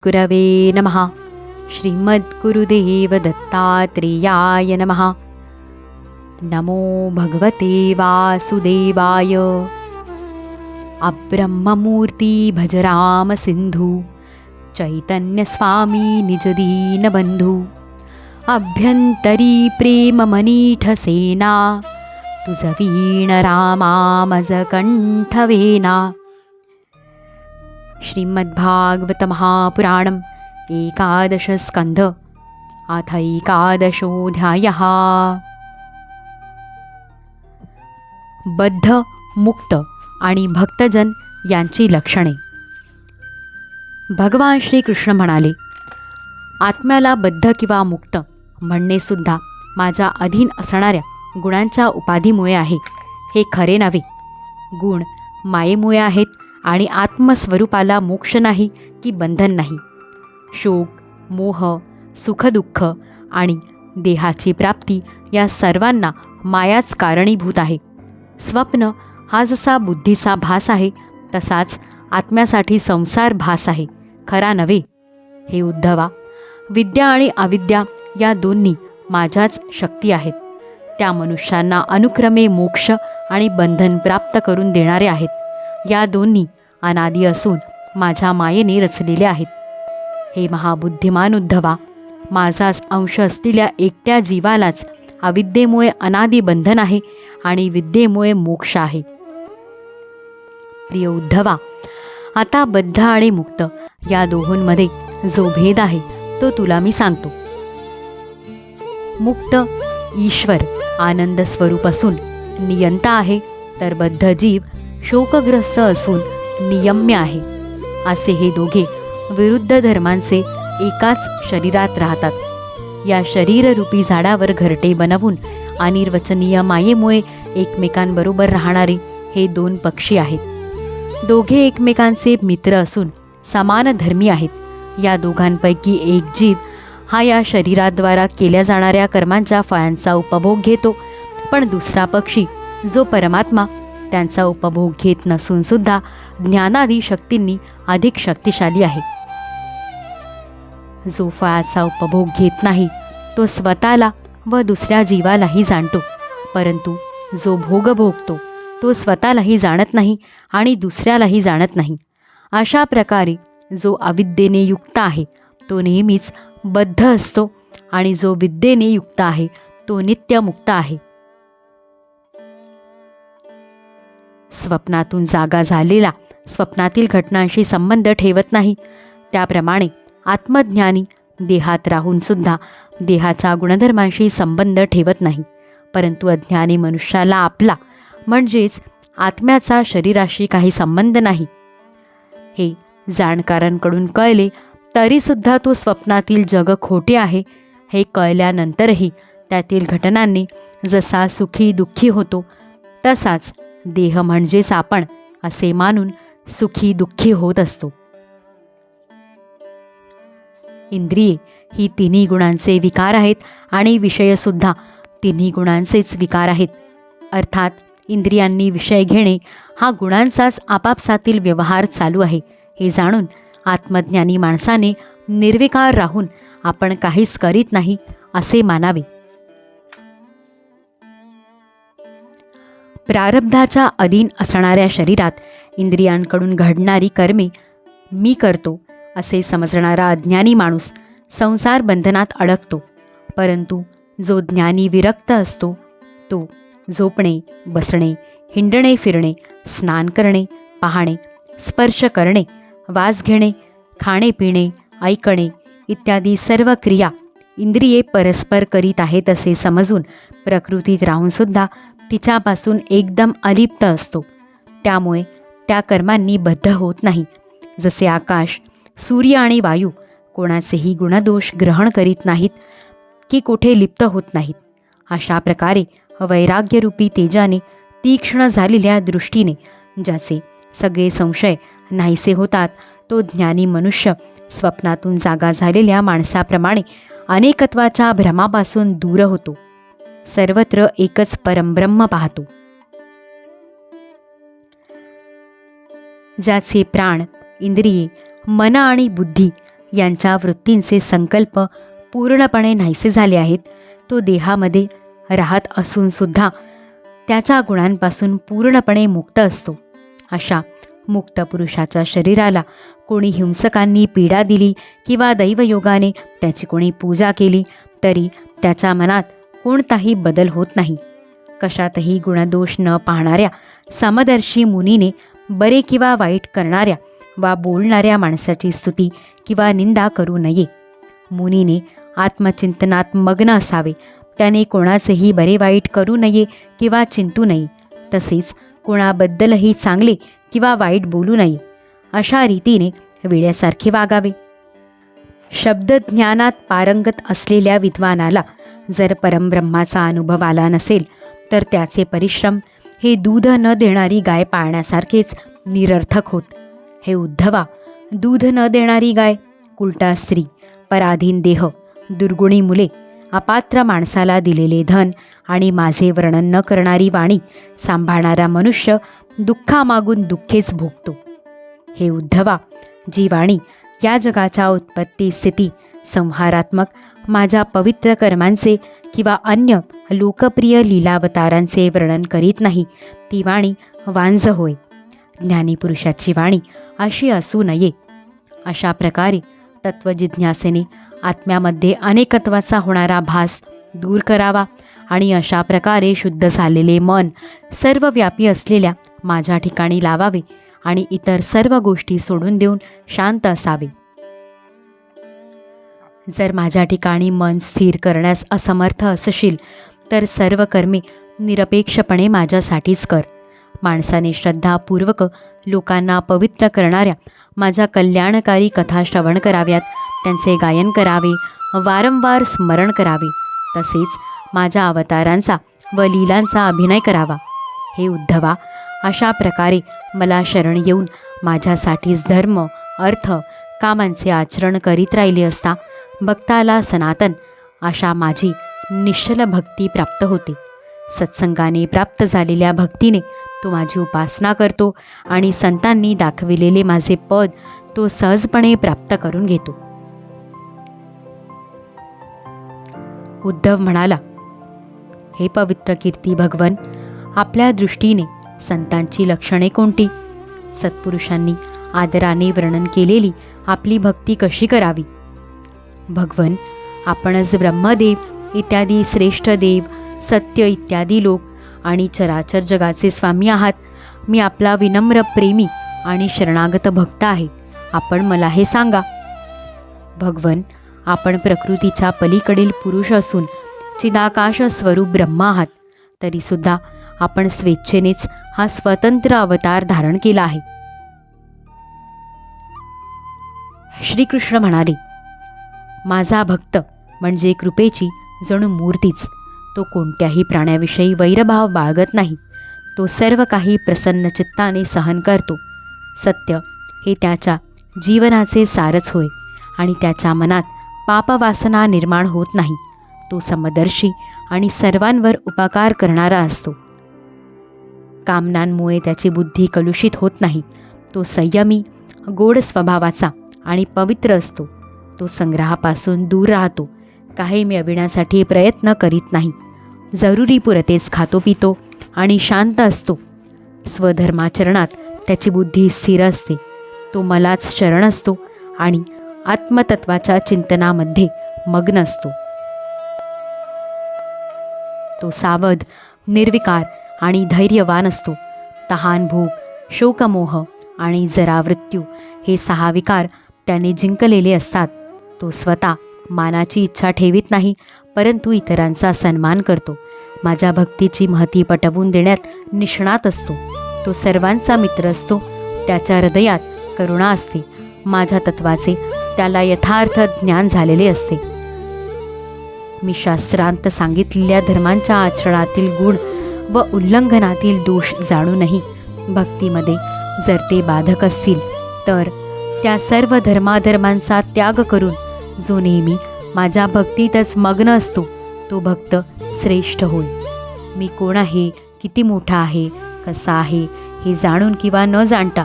गुरवे नमः. श्रीमद्गुरुदेव दत्तात्रेयाय नमः. नमो भगवते वासुदेवाय. अब्रह्ममूर्ती भज राम सिंधू. चैतन्य स्वामी निजदीनबंधू. अभ्यंतरी प्रेम मनीठ सेना. तुझ वीण रामा मज कंठवेना. श्रीमद्भागवत महापुराणम् एकादश स्कंध अथ एकादशोऽध्यायः. बद्ध, मुक्त आणि भक्तजन यांची लक्षणे. भगवान श्रीकृष्ण म्हणाले, आत्म्याला बद्ध किंवा मुक्त म्हणणे सुद्धा माझ्या अधीन असणाऱ्या गुणांच्या उपाधीमुळे आहे. हे खरे नव्हे. गुण मायेमुळे आहेत आणि आत्मस्वरूपाला मोक्ष नाही की बंधन नाही. शोक, मोह, सुखदुःख आणि देहाची प्राप्ती या सर्वांना मायाच कारणीभूत आहे. स्वप्न हा जसा बुद्धीचा भास आहे तसाच आत्म्यासाठी संसार भास आहे, खरा नव्हे. हे उद्धवा, विद्या आणि अविद्या या दोन्ही माझ्याच शक्ती आहेत. त्या मनुष्यांना अनुक्रमे मोक्ष आणि बंधन प्राप्त करून देणारे आहेत. या दोन्ही अनादी असून माझ्या मायेने रचलेले आहेत. हे महाबुद्धिमान उद्धवा, माझाच अंश असलेल्या एकट्या जीवालाच अविद्येमुळे अनादी बंधन आहे आणि विद्येमुळे मोक्ष आहे. प्रिय उद्धवा, आता बद्ध आणि मुक्त या दोहोंमध्ये जो भेद आहे तो तुला मी सांगतो. मुक्त ईश्वर आनंद स्वरूप असून नियंता आहे, तर बद्ध जीव शोकग्रस्त असून नियम्य आहे. असे हे दोघे विरुद्ध धर्मांचे एकाच शरीरात राहतात. या शरीररूपी झाडावर घरटे बनवून अनिर्वचनीय मायेमुळे एकमेकांबरोबर राहणारे हे दोन पक्षी आहेत. दोघे एकमेकांचे मित्र असून समान धर्मी आहेत. या दोघांपैकी एक जीव हा या शरीराद्वारा केल्या जाणाऱ्या कर्मांच्या फळांचा उपभोग घेतो, पण दुसरा पक्षी जो परमात्मा त्यांचा उपभोग घेत नसून सुद्धा ज्ञानादी शक्तींनी अधिक शक्तिशाली आहे. जो फळाचा उपभोग घेत नाही तो स्वतःला व दुसऱ्या जीवालाही जाणतो, परंतु जो भोग भोगतो तो स्वतःलाही जाणत नाही आणि दुसऱ्यालाही जाणत नाही. अशा प्रकारे जो अविद्येने युक्त आहे तो नेहमीच बद्ध असतो आणि जो विद्येने युक्त आहे तो नित्यमुक्त आहे. स्वप्नातून जागा झालेला स्वप्नातील घटनांशी संबंध ठेवत नाही, त्याप्रमाणे आत्मज्ञानी देहात राहून सुद्धा देहाच्या गुणधर्मांशी संबंध ठेवत नाही. परंतु अज्ञानी मनुष्याला आपला म्हणजेच आत्म्याचा शरीराशी काही संबंध नाही हे जाणकारांकडून कळले तरीसुद्धा तो स्वप्नातील जग खोटे आहे हे कळल्यानंतरही त्यातील घटनांनी जसा सुखी दुःखी होतो तसाच देह म्हणजेच आपण असे मानून सुखी दुःखी होत असतो. इंद्रिये ही तिन्ही गुणांचे विकार आहेत आणि विषयसुद्धा तिन्ही गुणांचेच विकार आहेत. अर्थात इंद्रियांनी विषय घेणे हा गुणांचाच आपापसातील व्यवहार चालू आहे हे जाणून आत्मज्ञानी माणसाने निर्विकार राहून आपण काहीच करीत नाही असे मानावे. प्रारब्धाच्या अधीन असणाऱ्या शरीरात इंद्रियांकडून घडणारी कर्मे मी करतो असे समजणारा अज्ञानी माणूस संसार बंधनात अडकतो. परंतु जो ज्ञानी विरक्त असतो तो झोपणे, बसणे, हिंडणे फिरणे, स्नान करणे, पाहणे, स्पर्श करणे, वास घेणे, खाणे पिणे, ऐकणे इत्यादी सर्व क्रिया इंद्रिये परस्पर करीत आहेत असे समजून प्रकृतीत राहूनसुद्धा तिच्यापासून एकदम अलिप्त असतो. त्यामुळे त्या कर्मांनी बद्ध होत नाही. जसे आकाश, सूर्य आणि वायू कोणाचेही गुणदोष ग्रहण करीत नाहीत की कोठे लिप्त होत नाहीत. अशा प्रकारे वैराग्यरूपी तेजाने तीक्ष्ण झालेल्या दृष्टीने ज्याचे सगळे संशय नाहीसे होतात तो ज्ञानी मनुष्य स्वप्नातून जागा झालेल्या माणसाप्रमाणे अनेकत्वाच्या भ्रमापासून दूर होतो. सर्वत्र एकच परमब्रह्म पाहतो. ज्याचे प्राण, इंद्रिये, मन आणि बुद्धी यांच्या वृत्तींचे संकल्प पूर्णपणे नाहीसे झाले आहेत, तो देहामध्ये राहत असूनसुद्धा त्याच्या गुणांपासून पूर्णपणे मुक्त असतो. अशा मुक्त पुरुषाच्या शरीराला कोणी हिंसकांनी पीडा दिली किंवा दैवयोगाने त्याची कोणी पूजा केली तरी त्याच्या मनात कोणताही बदल होत नाही. कशातही गुणदोष न पाहणाऱ्या समदर्शी मुनीने बरे किंवा वाईट करणाऱ्या वा बोलणाऱ्या माणसाची स्तुती किंवा निंदा करू नये. मुनीने आत्मचिंतनात मग्न असावे. त्याने कोणाचेही बरे वाईट करू नये किंवा चिंतू नये. तसेच कोणाबद्दलही चांगले किंवा वाईट बोलू नये. अशा रीतीने वेड्यासारखे वागावे. शब्दज्ञानात पारंगत असलेल्या विद्वानाला जर परमब्रह्माचा अनुभव आला नसेल तर त्याचे परिश्रम हे दूध न देणारी गाय पाळण्यासारखेच निरर्थक होत. हे उद्धवा, दूध न देणारी गाय, उलटा स्त्री, पराधीन देह, दुर्गुणी मुले, अपात्र माणसाला दिलेले धन आणि माझे वर्णन न करणारी वाणी सांभाळणारा मनुष्य दुःखामागून दुःखेच भोगतो. हे उद्धवा, जी वाणी या जगाच्या उत्पत्ती स्थिती संहारात्मक माझ्या पवित्र कर्मांचे किंवा अन्य लोकप्रिय लीलावतारांचे वर्णन करीत नाही, ती वाणी वांझ होय. ज्ञानीपुरुषाची वाणी अशी असू नये. अशा प्रकारे तत्त्वजिज्ञासेने आत्म्यामध्ये अनेकत्वाचा होणारा भास दूर करावा आणि अशा प्रकारे शुद्ध झालेले मन सर्वव्यापी असलेल्या माझ्या ठिकाणी लावावे आणि इतर सर्व गोष्टी सोडून देऊन शांत असावे. जर माझ्या ठिकाणी मन स्थिर करण्यास असमर्थ असशील तर सर्व कर्मे निरपेक्षपणे माझ्यासाठीच कर. माणसाने श्रद्धापूर्वक लोकांना पवित्र करणाऱ्या माझ्या कल्याणकारी कथा श्रवण कराव्यात, त्यांचे गायन करावे, वारंवार स्मरण करावे. तसेच माझ्या अवतारांचा व लीलांचा अभिनय करावा. हे उद्धवा, अशा प्रकारे मला शरण येऊन माझ्यासाठीच धर्म अर्थ कामांचे आचरण करीत राहिले असता भक्ताला सनातन अशा माझी निश्चल भक्ती प्राप्त होते. सत्संगाने प्राप्त झालेल्या भक्तीने तो माझी उपासना करतो आणि संतांनी दाखविलेले माझे पद तो सहजपणे प्राप्त करून घेतो. उद्धव म्हणाला, हे पवित्र कीर्ती भगवन, आपल्या दृष्टीने संतांची लक्षणे कोणती? सत्पुरुषांनी आदराने वर्णन केलेली आपली भक्ती कशी करावी? भगवन, आपणच ब्रह्मदेव इत्यादी श्रेष्ठ देव, सत्य इत्यादी लोक आणि चराचर जगाचे स्वामी आहात. मी आपला विनम्र प्रेमी आणि शरणागत भक्त आहे. आपण मला हे सांगा. भगवन, आपण प्रकृतीच्या पलीकडील पुरुष असून चिदाकाश स्वरूप ब्रह्म आहात. तरीसुद्धा आपण स्वेच्छेनेच हा स्वतंत्र अवतार धारण केला आहे. श्रीकृष्ण म्हणाले, माझा भक्त म्हणजे कृपेची जणू मूर्तीच. तो कोणत्याही प्राण्याविषयी वैरभाव बाळगत नाही. तो सर्व काही प्रसन्न चित्ताने सहन करतो. सत्य हे त्याच्या जीवनाचे सारच होय आणि त्याच्या मनात पापवासना निर्माण होत नाही. तो समदर्शी आणि सर्वांवर उपकार करणारा असतो. कामनांमुळे त्याची बुद्धी कलुषित होत नाही. तो संयमी, गोड स्वभावाचा आणि पवित्र असतो. तो संग्रहापासून दूर राहतो. काही मिळविण्यासाठी प्रयत्न करीत नाही. जरुरी पुरतेच खातो पितो आणि शांत असतो. स्वधर्माचरणात त्याची बुद्धी स्थिर असते. तो मलाच शरण असतो आणि आत्मतत्वाच्या चिंतनामध्ये मग्न असतो. तो सावध, निर्विकार आणि धैर्यवान असतो. तहान, भूक, शोकमोह आणि जरामृत्यू हे 6 विकार त्याने जिंकलेले असतात. तो स्वतः मानाची इच्छा ठेवीत नाही, परंतु इतरांचा सन्मान करतो. माझ्या भक्तीची महती पटवून देण्यात निष्णात असतो. तो सर्वांचा मित्र असतो. त्याच्या हृदयात करुणा असते. माझ्या तत्वाचे त्याला यथार्थ ज्ञान झालेले असते. मी शास्त्रांत सांगितलेल्या धर्मांच्या आचरणातील गुण व उल्लंघनातील दोष जाणूनही भक्तीमध्ये जर ते बाधक असतील तर त्या सर्व धर्माधर्मांचा त्याग करून जो नेहमी माझ्या भक्तीतच मग्न असतो तो भक्त श्रेष्ठ होय. मी कोण आहे, किती मोठा आहे, कसा आहे हे जाणून किंवा न जाणता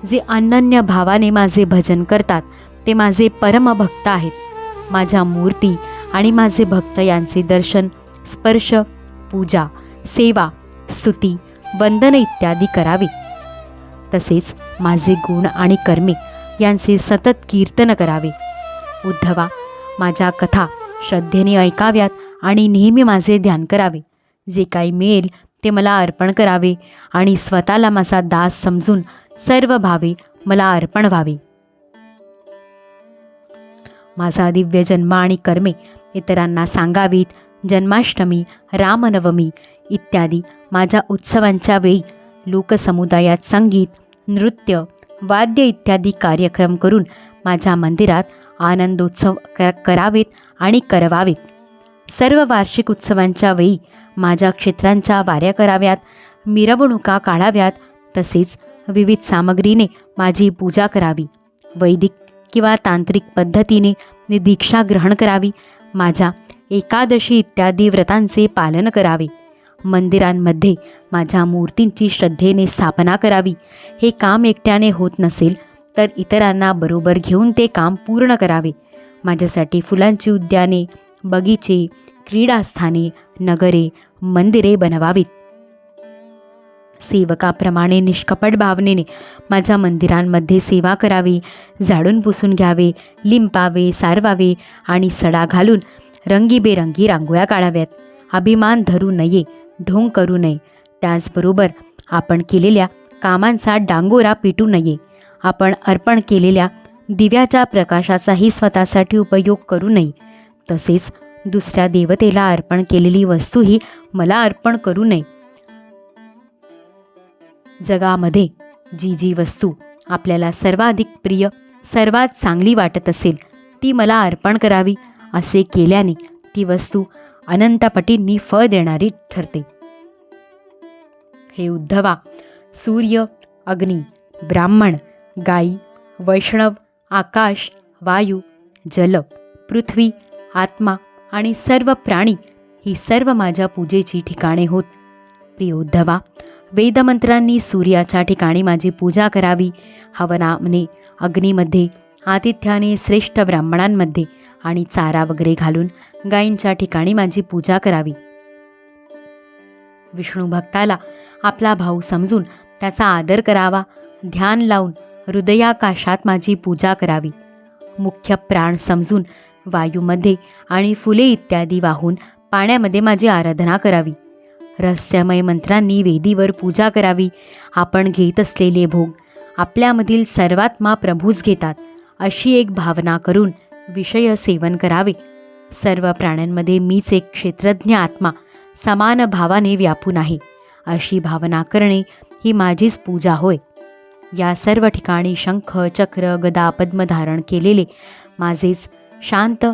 जे अनन्य भावाने माझे भजन करतात ते माझे परमभक्त आहेत. माझ्या मूर्ती आणि माझे भक्त यांचे दर्शन, स्पर्श, पूजा, सेवा, स्तुती, वंदन इत्यादी करावे. तसेच माझे गुण आणि कर्मे यांचे सतत कीर्तन करावे. उद्धवा, माझ्या कथा श्रद्धेने ऐकाव्यात आणि नेहमी माझे ध्यान करावे. जे काही मिळेल ते मला अर्पण करावे आणि स्वतःला माझा दास समजून सर्व भावे मला अर्पण व्हावे. माझा दिव्य जन्म आणि कर्मे इतरांना सांगावीत. जन्माष्टमी, रामनवमी इत्यादी माझ्या उत्सवांच्या वेळी लोकसमुदायात संगीत, नृत्य, वाद्य इत्यादी कार्यक्रम करून माझ्या मंदिरात आनंदोत्सव करावेत आणि करवावेत. सर्व वार्षिक उत्सवांच्या वेळी माझ्या क्षेत्रांच्या वाऱ्या कराव्यात, मिरवणुका काढाव्यात. तसेच विविध सामग्रीने माझी पूजा करावी. वैदिक किंवा तांत्रिक पद्धतीने दीक्षा ग्रहण करावी. माझ्या एकादशी इत्यादी व्रतांचे पालन करावे. मंदिरांमध्ये माझ्या मूर्तींची श्रद्धेने स्थापना करावी. हे काम एकट्याने होत नसेल तर इतरांना बरोबर घेऊन ते काम पूर्ण करावे. माझ्यासाठी फुलांची उद्याने, बगीचे, क्रीडास्थाने, नगरे, मंदिरे बनवावीत. सेवकाप्रमाणे निष्कपट भावनेने माझ्या मंदिरांमध्ये सेवा करावी. झाडून पुसून घ्यावे, लिंपावे, सारवावे आणि सडा घालून रंगीबेरंगी रांगोळ्या काढाव्यात. अभिमान धरू नये, ढोंग करू नये. त्याचबरोबर आपण केलेल्या कामांचा डांगोरा पिटू नये. आपण अर्पण केलेल्या दिव्याच्या प्रकाशाचाही स्वतःसाठी उपयोग करू नये. तसेच दुसऱ्या देवतेला अर्पण केलेली वस्तूही मला अर्पण करू नये. जगामध्ये जी जी वस्तू आपल्याला सर्वाधिक प्रिय, सर्वात चांगली वाटत असेल ती मला अर्पण करावी. असे केल्याने ती वस्तू अनंतपटींनी फळ देणारी ठरते. हे उद्धवा, सूर्य, अग्नी, ब्राह्मण, गायी, वैष्णव, आकाश, वायू, जल, पृथ्वी, आत्मा आणि सर्व प्राणी ही सर्व माझ्या पूजेची ठिकाणे होत. प्रिय उद्धवा, वेदमंत्रांनी सूर्याच्या ठिकाणी माझी पूजा करावी. हवनाने अग्नीमध्ये, आतिथ्याने श्रेष्ठ ब्राह्मणांमध्ये आणि चारा वगैरे घालून गायींच्या ठिकाणी माझी पूजा करावी. विष्णू भक्ताला आपला भाऊ समजून त्याचा आदर करावा. ध्यान लावून हृदयाकाशात माझी पूजा करावी. मुख्य प्राण समजून वायूमध्ये आणि फुले इत्यादी वाहून पाण्यामध्ये माझी आराधना करावी. रहस्यमय मंत्रांनी वेदीवर पूजा करावी. आपण घेत असलेले भोग आपल्यामधील सर्वात्मा प्रभूच घेतात अशी एक भावना करून विषय सेवन करावे. सर्व प्राण्यांमध्ये मीच एक क्षेत्रज्ञ आत्मा समान भावाने व्यापून आहे अशी भावना करणे ही माझीच पूजा होय. या सर्व ठिकाणी शंख, चक्र, गदा, पद्म धारण केलेले माझेच शांत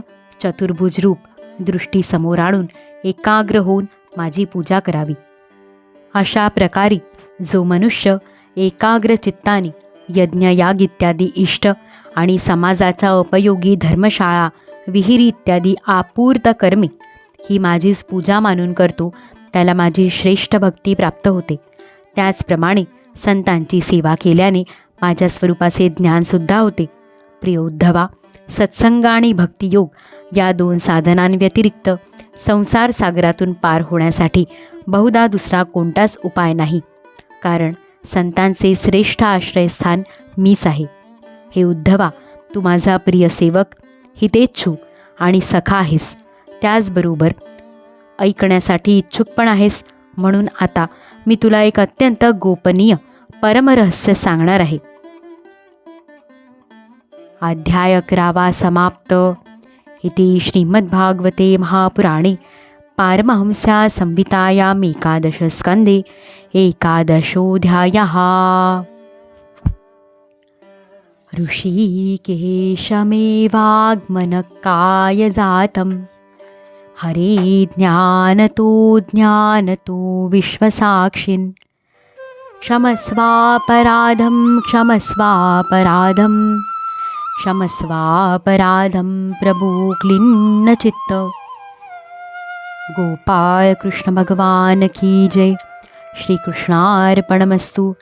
चतुर्भुज रूप दृष्टी समोर आणून एकाग्र होऊन माझी पूजा करावी. अशा प्रकारे जो मनुष्य एकाग्र चित्ताने यज्ञ, याग इत्यादी इष्ट आणि समाजाच्या उपयोगी धर्मशाळा, विहिरी इत्यादी आपूर्त कर्मे ही माझीच पूजा मानून करतो त्याला माझी श्रेष्ठ भक्ती प्राप्त होते. त्याचप्रमाणे संतांची सेवा केल्याने माझ्या स्वरूपाचे ज्ञानसुद्धा होते. प्रिय उद्धवा, सत्संग आणि भक्तियोग या दोन साधनांव्यतिरिक्त संसार सागरातून पार होण्यासाठी बहुधा दुसरा कोणताच उपाय नाही. कारण संतांचे श्रेष्ठ आश्रयस्थान मीच आहे. हे उद्धवा, तू माझा प्रिय सेवक, हितेच्छू आणि सखा आहेस. त्याचबरोबर ऐकण्यासाठी इच्छुक पण आहेस. म्हणून आता मी तुला एक अत्यंत गोपनीय परमरहस्य सांगणार आहे. अध्याय 11 समाप्त. इति श्रीमद्भागवते महापुराणे पारमहंस्या संहितायाम् एकादशस्कन्धे एकादशोऽध्यायः. ऋषिकेशमेवागमनकायजातं हरे ज्ञानतो विश्वसाक्षिन् क्षमस्वापराधं प्रभो क्लिन्नचित्त. गोपाल कृष्ण भगवान की जय. श्री कृष्णार्पणमस्तु.